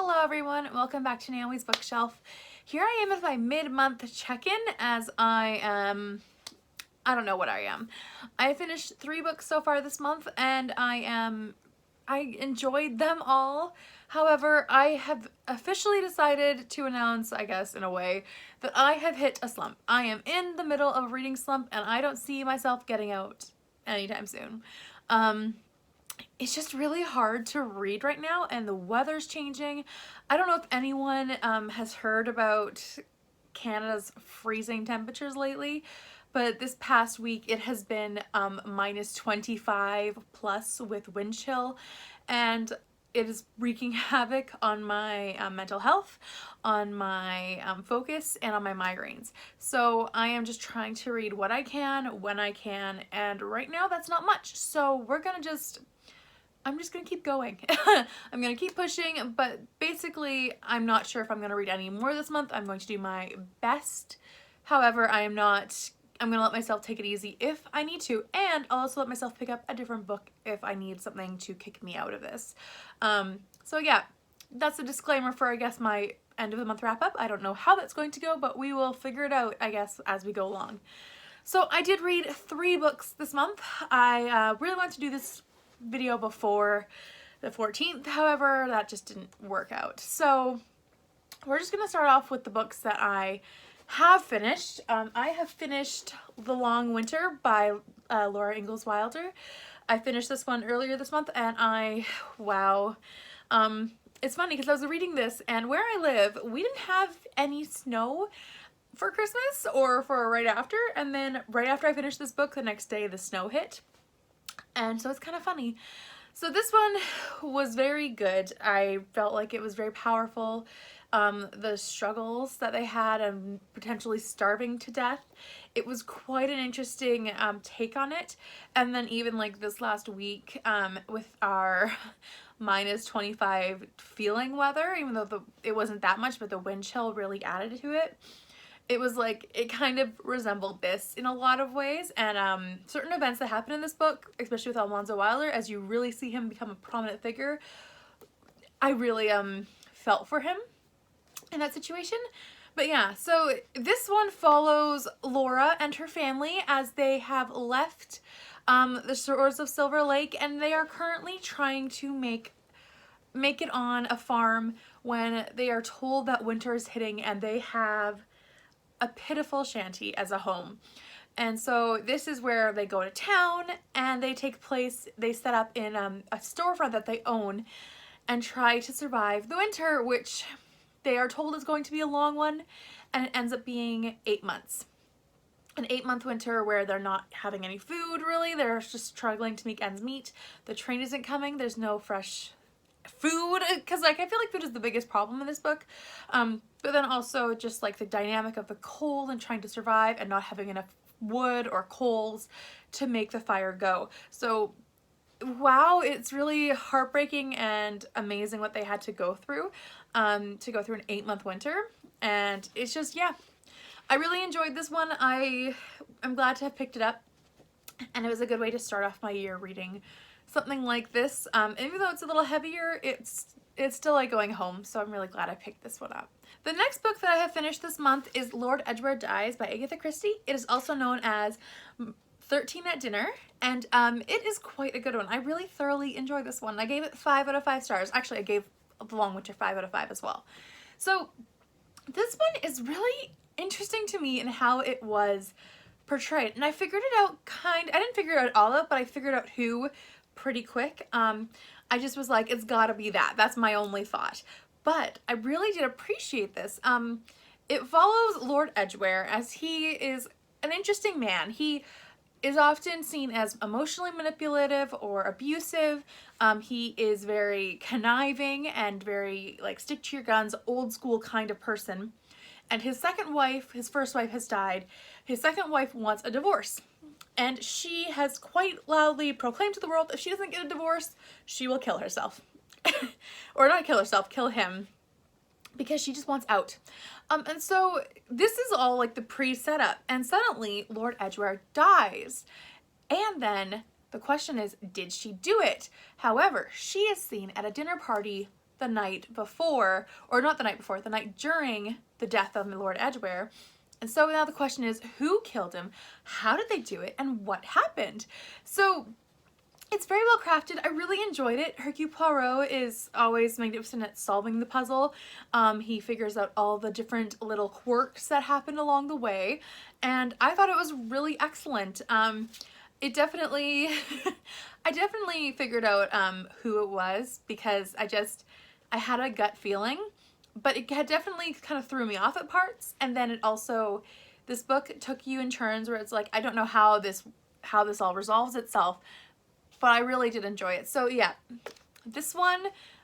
Hello everyone, welcome back to Naomi's Bookshelf. Here I am with my mid-month check-in as I don't know what I am. I finished 3 books so far this month and I enjoyed them all. However, I have officially decided to announce, I guess in a way, that I have hit a slump. I am in the middle of a reading slump and I don't see myself getting out anytime soon. It's just really hard to read right now and the weather's changing. I don't know if anyone has heard about Canada's freezing temperatures lately, but this past week it has been minus 25 plus with wind chill, and it is wreaking havoc on my mental health, on my focus, and on my migraines. So I am just trying to read what I can, when I can, and right now that's not much. So I'm just gonna keep going. I'm gonna keep pushing, but basically I'm not sure if I'm gonna read any more this month. I'm going to do my best. However, I'm gonna let myself take it easy if I need to, and I'll also let myself pick up a different book if I need something to kick me out of this. So yeah, that's a disclaimer for, I guess, my end of the month wrap up. I don't know how that's going to go, but we will figure it out, I guess, as we go along. So I did read 3 books this month. I really wanted to do this video before the 14th, however that just didn't work out. So we're just gonna start off with the books that I have finished. I have finished The Long Winter by Laura Ingalls Wilder. I finished this one earlier this month and wow. It's funny because I was reading this and where I live we didn't have any snow for Christmas or for right after, and then right after I finished this book the next day the snow hit. And so it's kind of funny. So this one was very good. I felt like it was very powerful. The struggles that they had and potentially starving to death. It was quite an interesting take on it. And then even like this last week with our minus 25 feeling weather, even though it wasn't that much, but the wind chill really added to it. It was like, it kind of resembled this in a lot of ways, and certain events that happen in this book, especially with Alonzo Wilder, as you really see him become a prominent figure, I really felt for him in that situation. But yeah, so this one follows Laura and her family as they have left the shores of Silver Lake, and they are currently trying to make it on a farm when they are told that winter is hitting and they have a pitiful shanty as a home. And so this is where they go to town and they set up in a storefront that they own and try to survive the winter, which they are told is going to be a long one, and it ends up being 8 months. An 8-month winter where they're not having any food really, they're just struggling to make ends meet. The train isn't coming, there's no fresh food, because like I feel like food is the biggest problem in this book, but then also just like the dynamic of the cold and trying to survive and not having enough wood or coals to make the fire go. So wow, it's really heartbreaking and amazing what they had to go through an 8-month winter. And it's just, yeah, I really enjoyed this one. I'm glad to have picked it up, and it was a good way to start off my year reading something like this. Even though it's a little heavier, it's still like going home, so I'm really glad I picked this one up. The next book that I have finished this month is Lord Edgware Dies by Agatha Christie. It is also known as 13 at Dinner, and it is quite a good one. I really thoroughly enjoyed this one. I gave it 5 out of 5 stars. Actually, I gave The Long Winter 5 out of 5 as well. So this one is really interesting to me in how it was portrayed, and I figured it out I didn't figure it all out, but I figured out who pretty quick. I just was like, it's gotta be that. That's my only thought. But I really did appreciate this. It follows Lord Edgware as he is an interesting man. He is often seen as emotionally manipulative or abusive. He is very conniving and very like stick to your guns, old school kind of person. And his first wife has died. His second wife wants a divorce. And she has quite loudly proclaimed to the world if she doesn't get a divorce, she will kill herself. Or not kill herself, kill him. Because she just wants out. And so this is all like the pre-setup. And suddenly Lord Edgware dies. And then the question is, did she do it? However, she is seen at a dinner party the night before, or not the night before, the night during the death of my Lord Edgware. And so now the question is, who killed him? How did they do it? And what happened? So it's very well crafted. I really enjoyed it. Hercule Poirot is always magnificent at solving the puzzle. He figures out all the different little quirks that happen along the way, and I thought it was really excellent. It definitely, I definitely figured out who it was, because I had a gut feeling, but it had definitely kind of threw me off at parts. And then it also, this book took you in turns where it's like, I don't know how this all resolves itself, but I really did enjoy it. So yeah, this one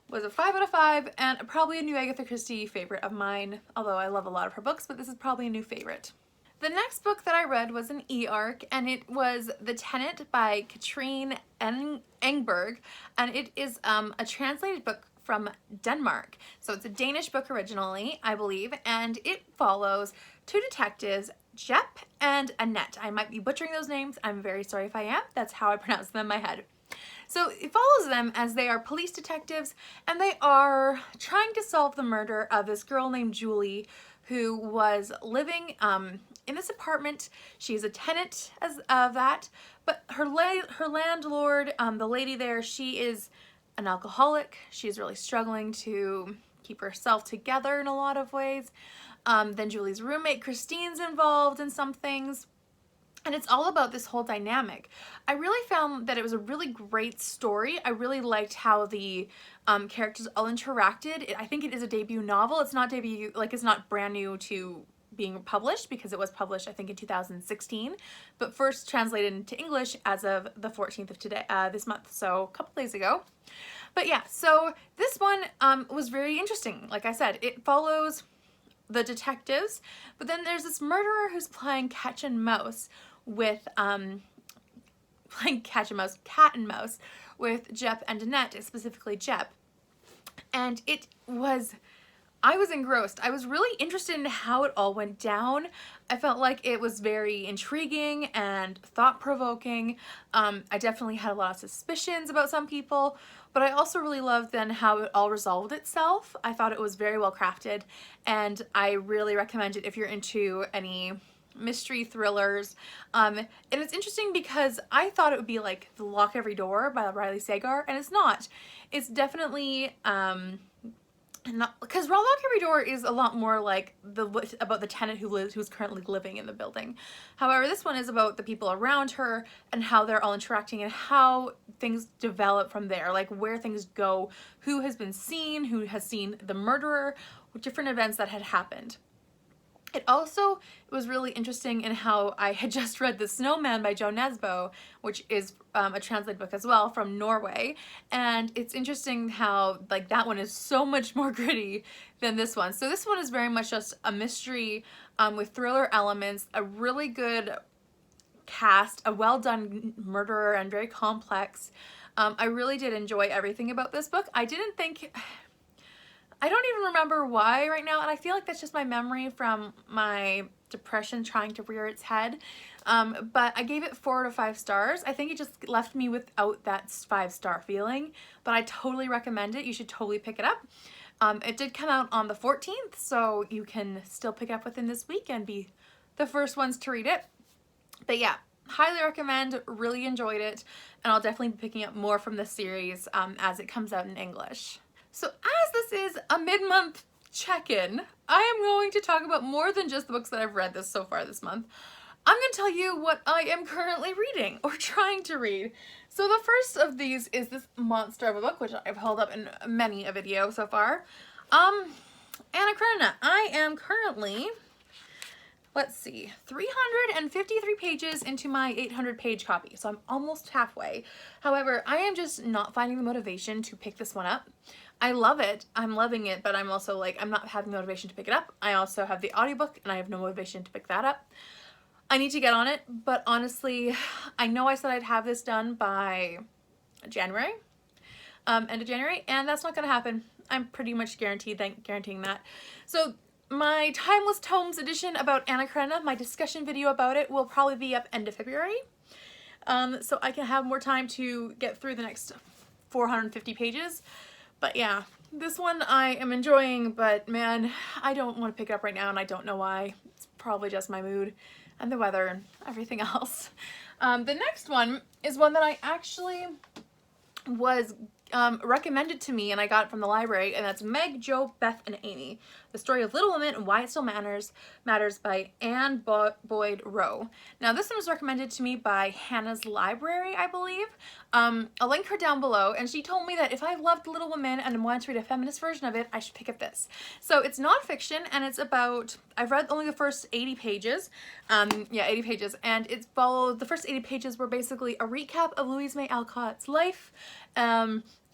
was a 5 out of 5 and probably a new Agatha Christie favorite of mine, although I love a lot of her books, but this is probably a new favorite. The next book that I read was an e-arc, and it was The Tenant by Katrine Engberg, and it is a translated book from Denmark. So it's a Danish book originally, I believe, and it follows two detectives, Jep and Annette. I might be butchering those names. I'm very sorry if I am. That's how I pronounce them in my head. So it follows them as they are police detectives, and they are trying to solve the murder of this girl named Julie, who was living in this apartment. She's a tenant of that, but her landlord, the lady there, she is an alcoholic. She's really struggling to keep herself together in a lot of ways. Then Julie's roommate Christine's involved in some things, and it's all about this whole dynamic. I really found that it was a really great story. I really liked how the characters all interacted. I think it is a debut novel. It's not debut, like it's not brand new to being published, because it was published I think in 2016, but first translated into English as of the 14th of today, this month, so a couple days ago. But yeah, so this one was very interesting. Like I said, it follows the detectives, but then there's this murderer who's playing catch and mouse with cat and mouse with Jep and Annette, specifically Jep. And I was engrossed. I was really interested in how it all went down. I felt like it was very intriguing and thought-provoking. I definitely had a lot of suspicions about some people, but I also really loved then how it all resolved itself. I thought it was very well crafted, and I really recommend it if you're into any mystery thrillers. And it's interesting because I thought it would be like The Lock Every Door by Riley Sagar, and it's not. It's definitely not, because Lock Every Door is a lot more like about the tenant who's currently living in the building. However, this one is about the people around her and how they're all interacting and how things develop from there, like where things go, who has been seen, who has seen the murderer, different events that had happened. It also was really interesting in how I had just read The Snowman by Jo Nesbø, which is a translated book as well from Norway. And it's interesting how like that one is so much more gritty than this one. So this one is very much just a mystery with thriller elements, a really good cast, a well done murderer, and very complex. I really did enjoy everything about this book. I don't even remember why right now, and I feel like that's just my memory from my depression trying to rear its head. But I gave it 4 out of 5 stars. I think it just left me without that 5-star feeling, but I totally recommend it. You should totally pick it up. It did come out on the 14th, so you can still pick up within this week and be the first ones to read it. But yeah, highly recommend, really enjoyed it, and I'll definitely be picking up more from this series as it comes out in English. So as this is a mid-month check-in, I am going to talk about more than just the books that I've read so far this month. I'm going to tell you what I am currently reading or trying to read. So the first of these is this monster of a book, which I've held up in many a video so far. Anna Karenina. I am currently, let's see, 353 pages into my 800-page copy, so I'm almost halfway. However, I am just not finding the motivation to pick this one up. I love it, I'm loving it, but I'm also like, I'm not having the motivation to pick it up. I also have the audiobook, and I have no motivation to pick that up. I need to get on it, but honestly, I know I said I'd have this done by January, end of January, and that's not gonna happen. I'm pretty much guaranteeing that. So my Timeless Tomes edition about Anna Karenina, my discussion video about it, will probably be up end of February. So I can have more time to get through the next 450 pages. But yeah, This one I am enjoying, but man, I don't want to pick it up right now, and I don't know why. It's probably just my mood and the weather and everything else. The next one is one that I actually was recommended to me and I got it from the library, and that's Meg, Jo, Beth, and Amy, The Story of Little Women and Why It Still Matters by Anne Boyd Rowe. Now this one was recommended to me by Hannah's Library, I believe. I'll link her down below, and she told me that if I loved Little Women and wanted to read a feminist version of it, I should pick up this. So it's nonfiction, and it's about, I've read only the first 80 pages, 80 pages, and it's followed, the first 80 pages were basically a recap of Louise May Alcott's life,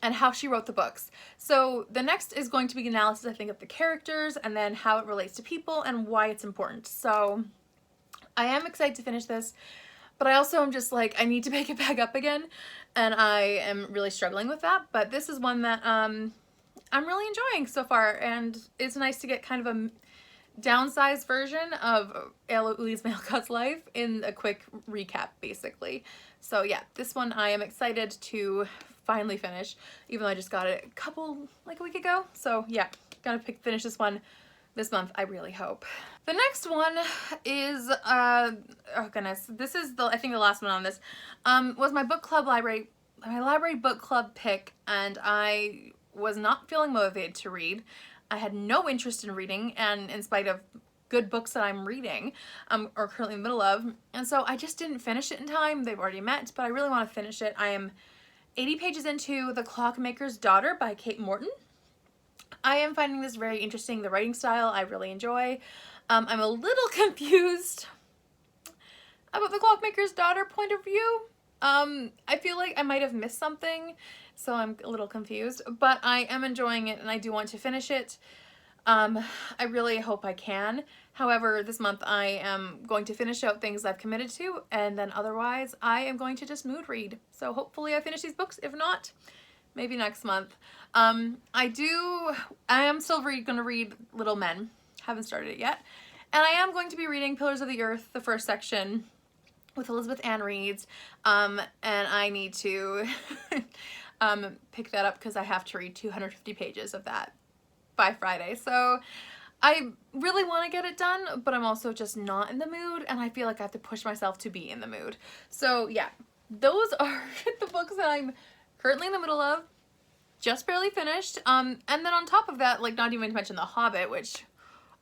and how she wrote the books. So the next is going to be analysis, I think, of the characters and then how it relates to people and why it's important. So I am excited to finish this, but I also am just like, I need to pick it back up again, and I am really struggling with that. But this is one that I'm really enjoying so far, and it's nice to get kind of a downsized version of Louise May Alcott's life in a quick recap, basically. So yeah, this one I am excited to finally finish, even though I just got it a week ago. So yeah, gonna finish this one this month, I really hope. The next one is, oh goodness, this is I think the last one on this, was my library book club pick, and I was not feeling motivated to read. I had no interest in reading, and in spite of good books that I'm reading, or currently in the middle of, and so I just didn't finish it in time. They've already met, but I really want to finish it. I am 80 pages into The Clockmaker's Daughter by Kate Morton. I am finding this very interesting, the writing style I really enjoy. I'm a little confused about The Clockmaker's Daughter point of view. I feel like I might have missed something, so I'm a little confused, but I am enjoying it and I do want to finish it. I really hope I can. However, this month I am going to finish out things I've committed to, and then otherwise I am going to just mood read. So hopefully I finish these books. If not, maybe next month. I am still going to read Little Men. Haven't started it yet. And I am going to be reading Pillars of the Earth, the first section, with Elizabeth Ann Reads. And I need to pick that up because I have to read 250 pages of that by Friday. So I really want to get it done, but I'm also just not in the mood, and I feel like I have to push myself to be in the mood. So yeah, those are the books that I'm currently in the middle of, just barely finished. And then on top of that, like, not even to mention The Hobbit, which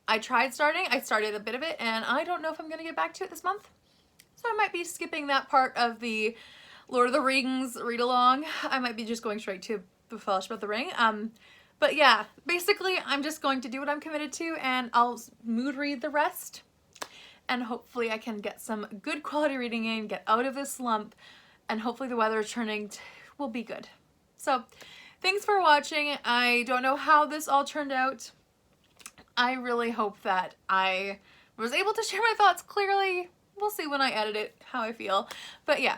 I tried starting. I started a bit of it, and I don't know if I'm going to get back to it this month. So I might be skipping that part of the Lord of the Rings read along. I might be just going straight to The Fellowship of the Ring. But yeah, basically I'm just going to do what I'm committed to, and I'll mood read the rest. And hopefully I can get some good quality reading in, get out of this slump, and hopefully the weather will be good. So thanks for watching. I don't know how this all turned out. I really hope that I was able to share my thoughts clearly. We'll see when I edit it how I feel. But yeah,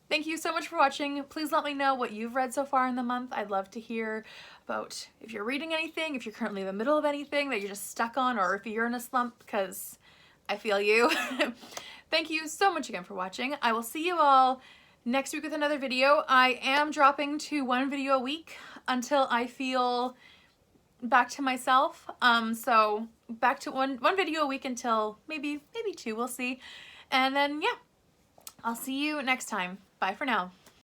thank you so much for watching. Please let me know what you've read so far in the month. I'd love to hear about if you're reading anything, if you're currently in the middle of anything that you're just stuck on, or if you're in a slump, because I feel you. Thank you so much again for watching. I will see you all next week with another video. I am dropping to 1 video a week until I feel back to myself. So back to one video a week until maybe 2, we'll see. And then yeah, I'll see you next time. Bye for now.